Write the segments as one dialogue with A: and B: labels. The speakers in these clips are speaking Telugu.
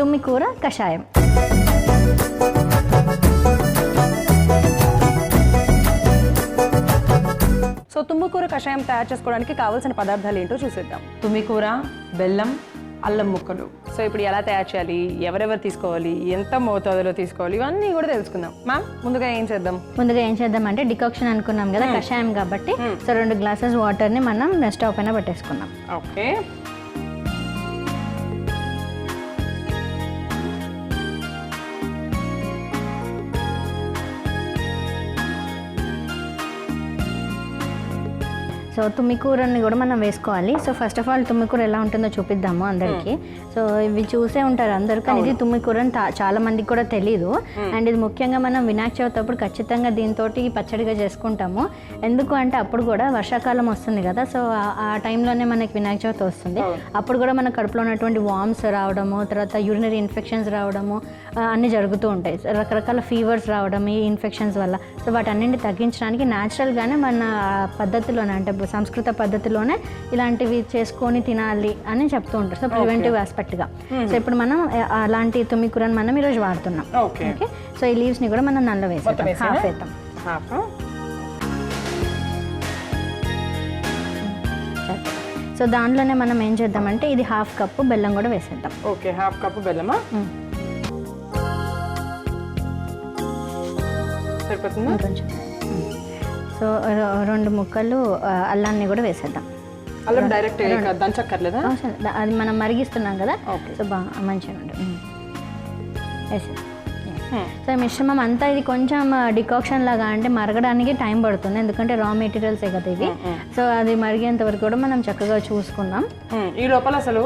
A: తుమ్మికూర కషాయం.
B: సో తుమ్మికూర కషాయం తయారు చేసుకోవడానికి కావాల్సిన పదార్థాలు ఏంటో చూసేద్దాం.
C: తుమ్మికూర, బెల్లం, అల్లం ముక్కలు.
B: సో ఇప్పుడు ఎలా తయారు చేయాలి, ఎవరెవరు తీసుకోవాలి, ఎంత మోతాదులో తీసుకోవాలి, ఇవన్నీ కూడా తెలుసుకుందాం. మ్యామ్ ముందుగా ఏం చేద్దాం
A: అంటే డికాక్షన్ అనుకున్నాం కదా కషాయం కాబట్టి, సో 2 గ్లాసెస్ వాటర్ని మనం స్టవ్ పైన పెట్టేసుకున్నాం.
B: ఓకే.
A: సో తుమ్మికూరని కూడా మనం వేసుకోవాలి. సో ఫస్ట్ ఆఫ్ ఆల్ తుమ్మికూర ఎలా ఉంటుందో చూపిద్దాము అందరికీ. సో ఇవి చూసే ఉంటారు అందరు, కానీ ఇది తుమ్మికూర అని చాలా మందికి కూడా తెలీదు. అండ్ ఇది ముఖ్యంగా మనం వినాయక చవితి అప్పుడు ఖచ్చితంగా దీంతో పచ్చడిగా చేసుకుంటాము. ఎందుకు అంటే అప్పుడు కూడా వర్షాకాలం వస్తుంది కదా, సో ఆ టైంలోనే మనకి వినాయక చవితి వస్తుంది. అప్పుడు కూడా మన కడుపులో ఉన్నటువంటి వామ్స్ రావడము, తర్వాత యూరినరీ ఇన్ఫెక్షన్స్ రావడము అన్నీ జరుగుతూ ఉంటాయి. రకరకాల ఫీవర్స్ రావడం ఈ ఇన్ఫెక్షన్స్ వల్ల. సో వాటన్నింటిని తగ్గించడానికి న్యాచురల్గానే మన పద్ధతిలోనే, అంటే సంస్కృత పద్ధతిలోనే ఇలాంటివి చేసుకొని తినాలి అని చెప్తూ ఉంటారు. So preventive ఆస్పెక్ట్గా. సో ఇప్పుడు మనం అలాంటి తుమ్మికూరని మనం ఈరోజు వాడుతున్నాం. ఓకే. సో ఈ లీవ్స్ని కూడా మనం నల్ల వేసేద్దాం, హాఫ్ వేద్దాం. సో దాంట్లోనే మనం ఏం చేద్దామంటే ఇది 1/2 కప్పు బెల్లం కూడా వేసేద్దాం.
B: ఓకే, 1/2 కప్పు బెల్లమా? సరిపోతుందా?
A: కొంచెం. సో 2 ముక్కలు అల్లాన్ని కూడా వేసేద్దాం.
B: అల్లం డైరెక్ట్ దంచక్కర్లేదా?
A: అది మనం మరిగిస్తున్నాం కదా, సో బాగా మంచిగా ఉంటుంది. వేసేద్దాం. సో మిశ్రమం అంతా ఇది కొంచెం డికాక్షన్ లాగా, అంటే మరగడానికి టైం పడుతుంది, ఎందుకంటే రా మెటీరియల్సే కదా ఇవి. సో అది మరిగేంత వరకు కూడా మనం చక్కగా చూసుకుందాం.
B: ఈ లోపల అసలు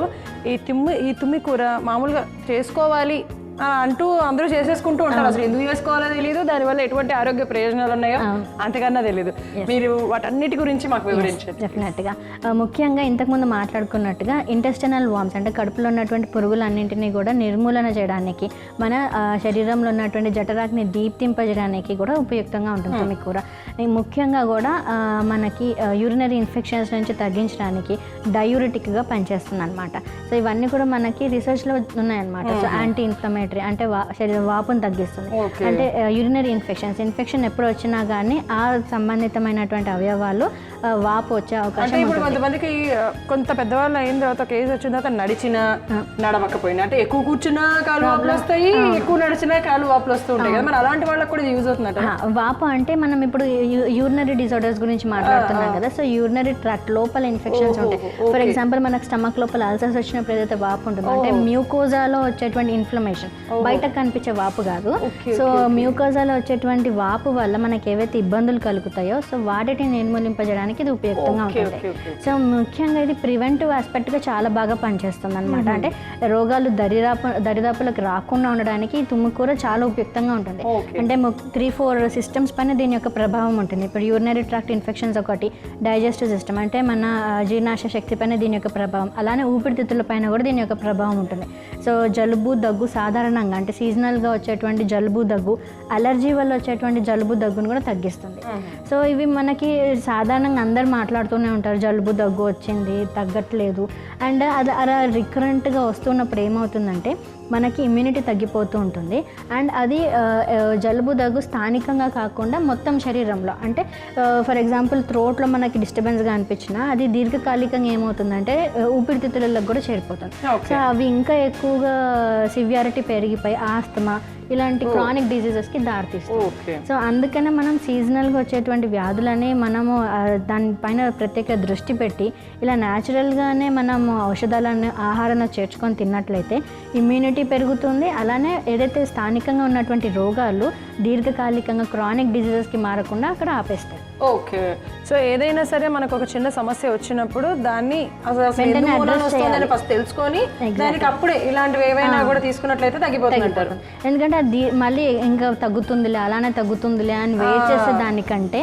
B: ఈ తుమ్మికూర మామూలుగా చేసుకోవాలి అంటూ అందరూ చేసేసుకుంటూ ఉంటారు. అసలు ఎందుకు చేసుకోవాలో తెలియదు, దానివల్ల ఎటువంటి ఆరోగ్య ప్రయోజనాలు ఉన్నాయో అంతకన్నా తెలియదు. మీరు వాటన్నిటి గురించి మాకు వివరించారు.
A: డెఫినెట్గా. ముఖ్యంగా ఇంతకుముందు మాట్లాడుకున్నట్టుగా ఇంటెస్టినల్ వామ్స్, అంటే కడుపులో ఉన్నటువంటి పురుగులన్నింటినీ కూడా నిర్మూలన చేయడానికి, మన శరీరంలో ఉన్నటువంటి జఠరాగ్ని దీప్తింపజేయడానికి కూడా ఉపయుక్తంగా ఉంటుంది తుమ్మికూర. ముఖ్యంగా కూడా మనకి యూరినరీ ఇన్ఫెక్షన్స్ నుంచి తగ్గించడానికి డయూరిటిక్గా పనిచేస్తుంది అనమాట. సో ఇవన్నీ కూడా మనకి రీసెర్చ్లో ఉన్నాయన్నమాట. సో యాంటీ ఇన్ఫ్లమేటరీ, అంటే శరీరం వాపును తగ్గిస్తుంది. అంటే యూరినరీ ఇన్ఫెక్షన్ ఎప్పుడు వచ్చినా కానీ ఆ సంబంధితమైనటువంటి అవయవాలు వాపు వచ్చే అవకాశం.
B: ఇప్పుడు కొంతమందికి కొంత పెద్దవాళ్ళు అయిన తర్వాత కేసు వచ్చిన తర్వాత నడిచినా నడవకపోయినా, అంటే ఎక్కువ కూర్చున్నా కాలు వాపులు వస్తాయి, ఎక్కువ నడిచినా కాలు వాపులు వస్తూ ఉంటాయి కదా, మరి అలాంటి వాళ్ళకి కూడా యూజ్ అవుతుందట.
A: వాపు అంటే మనం ఇప్పుడు యూరినరీ డిజార్డర్స్ గురించి మాట్లాడుతున్నాం కదా, సో యూరినరీ ట్రాక్ట్ లోపల ఇన్ఫెక్షన్స్ ఉంటాయి. ఫర్ ఎగ్జాంపుల్ మనకు స్టమక్ లోపల అల్సర్స్ వచ్చినప్పుడు ఏదైతే వాపు ఉంటుందో, అంటే మ్యూకోజాలో వచ్చేటువంటి ఇన్ఫ్లమేషన్, బయటకు కనిపించే వాపు కాదు. సో మ్యూకోజాలో వచ్చేటువంటి వాపు వల్ల మనకి ఏవైతే ఇబ్బందులు కలుగుతాయో, సో వాటిని నిర్మూలింపజేయడానికి ఇది ఉపయుక్తంగా ఉంటుంది. సో ముఖ్యంగా ఇది ప్రివెంటివ్ ఆస్పెక్ట్గా చాలా బాగా పనిచేస్తుంది అనమాట. అంటే రోగాలు దరిదాపులకు రాకుండా ఉండడానికి ఈ తుమ్మికూర చాలా ఉపయుక్తంగా ఉంటుంది. అంటే 3-4 సిస్టమ్స్ పైన దీని యొక్క ప్రభావం ఉంటుంది. ఇప్పుడు యూరినరీ ట్రాక్ట్ ఇన్ఫెక్షన్స్ ఒకటి, డైజెస్టివ్ సిస్టమ్ అంటే మన జీర్ణాశయ శక్తి పైన దీని యొక్క ప్రభావం, అలానే ఊపిరితిత్తుల పైన కూడా దీని యొక్క ప్రభావం ఉంటుంది. సో జలుబు దగ్గు సాధారణంగా, అంటే సీజనల్గా వచ్చేటువంటి జలుబు దగ్గు, అలర్జీ వల్ల వచ్చేటువంటి జలుబు దగ్గును కూడా తగ్గిస్తుంది. సో ఇవి మనకి సాధారణంగా అందరు మాట్లాడుతూనే ఉంటారు, జలుబు దగ్గు వచ్చింది తగ్గట్లేదు. అండ్ అది అలా రికరెంట్గా వస్తున్నప్పుడు ఏమవుతుందంటే మనకి ఇమ్యూనిటీ తగ్గిపోతూ ఉంటుంది. అండ్ అది జలుబు దగ్గు స్థానికంగా కాకుండా మొత్తం శరీరంలో, అంటే ఫర్ ఎగ్జాంపుల్ థ్రోట్లో మనకి డిస్టర్బెన్స్గా అనిపించినా అది దీర్ఘకాలికంగా ఏమవుతుందంటే ఊపిరితిత్తులకు కూడా చేరిపోతుంది. సో అవి ఇంకా ఎక్కువగా సివియారిటీ పెరిగిపోయి ఆస్తమా ఇలాంటి క్రానిక్ డిజీజెస్కి దారితీస్తుంది. సో అందుకనే మనం సీజనల్గా వచ్చేటువంటి వ్యాధులని మనము దానిపైన ప్రత్యేక దృష్టి పెట్టి ఇలా న్యాచురల్గానే మనము ఔషధాలను ఆహారంలో చేర్చుకొని తిన్నట్లయితే ఇమ్యూనిటీ పెరుగుతుంది. అలానే ఏదైతే స్థానికంగా ఉన్నటువంటి రోగాలు దీర్ఘకాలికంగా క్రానిక్ డిజీజెస్కి మారకుండా అక్కడ ఆపేస్తాయి.
B: ఓకే. సో ఏదైనా సరే మనకు ఒక చిన్న సమస్య వచ్చినప్పుడు దాన్ని ఫస్ట్ తెలుసుకొని దానికి అప్పుడే ఇలాంటివి ఏవైనా కూడా తీసుకున్నట్లయితే తగ్గిపోతుంది అంటారు.
A: ఎందుకంటే అది మళ్ళీ ఇంకా తగ్గుతుందిలే, అలానే తగ్గుతుందిలే అని వెయిట్ చేసే దానికంటే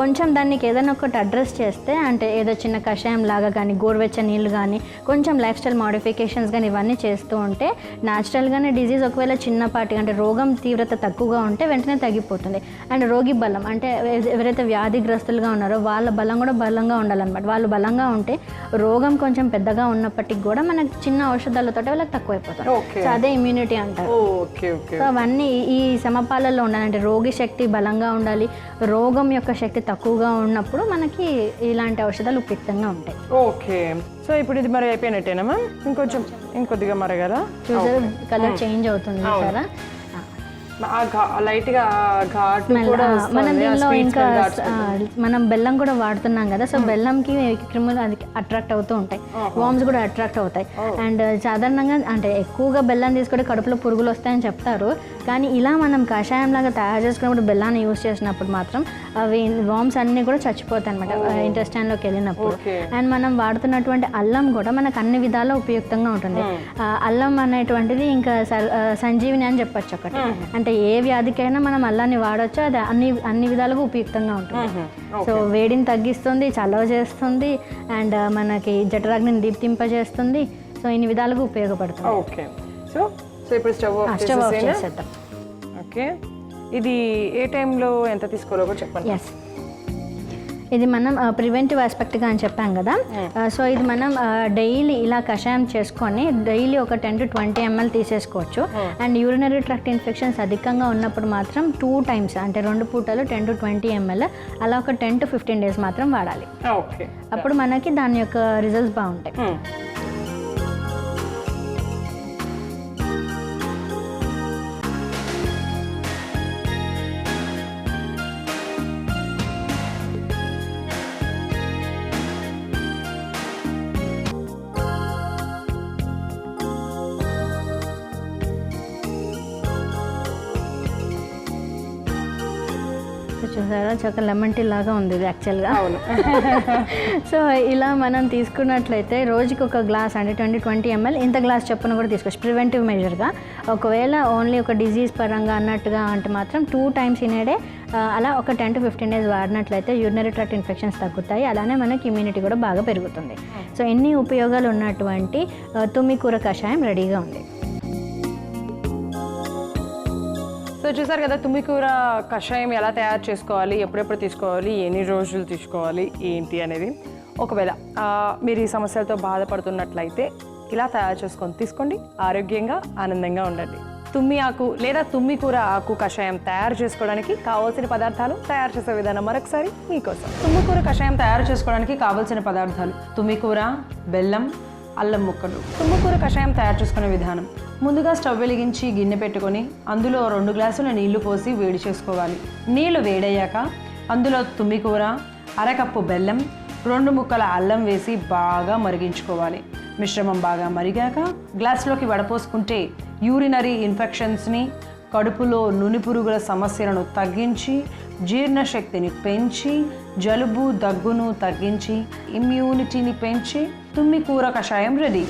A: కొంచెం దానికి ఏదైనా ఒకటి అడ్రస్ చేస్తే, అంటే ఏదో చిన్న కషాయం లాగా కానీ, గోరువెచ్చని నీళ్ళు కానీ, కొంచెం లైఫ్ స్టైల్ మోడిఫికేషన్స్ కానీ ఇవన్నీ చేస్తూ ఉంటే న్యాచురల్గానే డిజీజ్ ఒకవేళ చిన్నపాటి, అంటే రోగం తీవ్రత తక్కువగా ఉంటే వెంటనే తగ్గిపోతుంది. అండ్ రోగి బలం, అంటే ఎవరైతే వ్యాధిగ్రస్తులుగా ఉన్నారో వాళ్ళ బలం కూడా బలంగా ఉండాలన్నమాట. వాళ్ళు బలంగా ఉంటే రోగం కొంచెం పెద్దగా ఉన్నప్పటికి కూడా మనకు చిన్న ఔషధాలతో వాళ్ళకి తక్కువైపోతారు. సో అదే ఇమ్యూనిటీ అంటారు. సో అవన్నీ ఈ సమపాలలో ఉండాలి. అంటే రోగి శక్తి బలంగా ఉండాలి, రోగం యొక్క శక్తి తక్కువగా ఉన్నప్పుడు మనకి ఇలాంటి ఔషధాలు ఉపయుక్తంగా ఉంటాయి.
B: ఓకే, సో ఇప్పుడు ఇది మరి అయిపోయినట్టేనా? ఇంకొద్దిగా మరగల
A: చూసారు కలర్ చేంజ్ అవుతుంది కదా.
B: లైట్ గా ఘాటు కూడా
A: మనం దీనిలో ఇంకా మనం బెల్లం కూడా వాడుతున్నాం కదా. సో బెల్లంకి క్రిములు అది అట్రాక్ట్ అవుతూ ఉంటాయి, వామ్స్ కూడా అట్రాక్ట్ అవుతాయి. అండ్ సాధారణంగా అంటే ఎక్కువగా బెల్లం తీసుకుంటే కడుపులో పురుగులు వస్తాయని చెప్తారు. కానీ ఇలా మనం కషాయం లాగా తయారు చేసుకున్నప్పుడు బెల్లాన్ని యూజ్ చేసినప్పుడు మాత్రం అవి వామ్స్ అన్నీ కూడా చచ్చిపోతాయి అనమాట ఇంటెస్టైన్లోకి వెళ్ళినప్పుడు. అండ్ మనం వాడుతున్నటువంటి అల్లం కూడా మనకు అన్ని విధాలా ఉపయుక్తంగా ఉంటుంది. అల్లం అనేటువంటిది ఇంకా సంజీవిని అని చెప్పొచ్చు ఒకటి. అంటే ఏ వ్యాధికైనా మనం అల్లాన్ని వాడచ్చు, అది అన్ని విధాలుగా ఉపయుక్తంగా ఉంటుంది. సో వేడిని తగ్గిస్తుంది, చలవ చేస్తుంది, అండ్ మనకి జఠరాగ్నిని దీప్తింపజేస్తుంది. సో ఇన్ని విధాలుగా ఉపయోగపడుతుంది.
B: ఓకే, సో ఇప్పుడు స్టవ్ ఆఫ్ చేసేద్దాం. ఓకే, ఇది ఏ టైంలో ఎంత తీసుకోవాలో కూడా చెప్పండి.
A: ఎస్, ఇది మనం ప్రివెంటివ్ ఆస్పెక్ట్గా అని చెప్పాం కదా. సో ఇది మనం డైలీ ఇలా కషాయం చేసుకొని డైలీ ఒక 10 to 20 ml తీసేసుకోవచ్చు. అండ్ యూరినరీ ట్రాక్ట్ ఇన్ఫెక్షన్స్ అధికంగా ఉన్నప్పుడు మాత్రం 2 times అంటే 2 పూటలు 10 to 20 ml అలా ఒక 10 to 15 days మాత్రం వాడాలి.
B: ఓకే,
A: అప్పుడు మనకి దాని యొక్క రిజల్ట్స్ బాగుంటాయి. చూసారా, చక్క లెమన్ టీ లాగా ఉంది ఇది యాక్చువల్గా. సో ఇలా మనం తీసుకున్నట్లయితే రోజుకి ఒక గ్లాస్ అంటే 20 ml ఇంత గ్లాస్ చొప్పున కూడా తీసుకోవచ్చు ప్రివెంటివ్ మెజర్గా. ఒకవేళ ఓన్లీ ఒక డిజీజ్ పరంగా అన్నట్టుగా అంటే మాత్రం 2 times in a day అలా ఒక 10 to 15 days వాడినట్లయితే యూరినరీ ట్రాక్ట్ ఇన్ఫెక్షన్స్ తగ్గుతాయి. అలానే మనకి ఇమ్యూనిటీ కూడా బాగా పెరుగుతుంది. సో ఎన్ని ఉపయోగాలు ఉన్నటువంటి తుమ్మికూర కషాయం రెడీగా ఉంది.
B: సో చూసారు కదా, తుమ్మికూర కషాయం ఎలా తయారు చేసుకోవాలి, ఎప్పుడెప్పుడు తీసుకోవాలి, ఎన్ని రోజులు తీసుకోవాలి, ఏంటి అనేది. ఒకవేళ మీరు ఈ సమస్యలతో బాధపడుతున్నట్లయితే ఇలా తయారు చేసుకొని తీసుకోండి. ఆరోగ్యంగా ఆనందంగా ఉండండి. తుమ్మి ఆకు లేదా తుమ్మికూర ఆకు కషాయం తయారు చేసుకోవడానికి కావాల్సిన పదార్థాలు, తయారు చేసే విధానం మరొకసారి మీకోసం.
C: తుమ్మికూర కషాయం తయారు చేసుకోవడానికి కావాల్సిన పదార్థాలు: తుమ్మికూర, బెల్లం, అల్లం ముక్కలు. తుమ్మికూర కషాయం తయారు చేసుకునే విధానం: ముందుగా స్టవ్ వెలిగించి గిన్నె పెట్టుకొని అందులో 2 గ్లాసుల నీళ్లు పోసి వేడి చేసుకోవాలి. నీళ్లు వేడయ్యాక అందులో తుమ్మికూర, అరకప్పు బెల్లం, 2 ముక్కల అల్లం వేసి బాగా మరిగించుకోవాలి. మిశ్రమం బాగా మరిగాక గ్లాసులోకి వడపోసుకుంటే యూరినరీ ఇన్ఫెక్షన్స్ని, కడుపులో నుని పురుగుల సమస్యలను తగ్గించి, జీర్ణశక్తిని పెంచి, జలుబు దగ్గును తగ్గించి, ఇమ్యూనిటీని పెంచి తుమ్మికూర కషాయం రెడీ.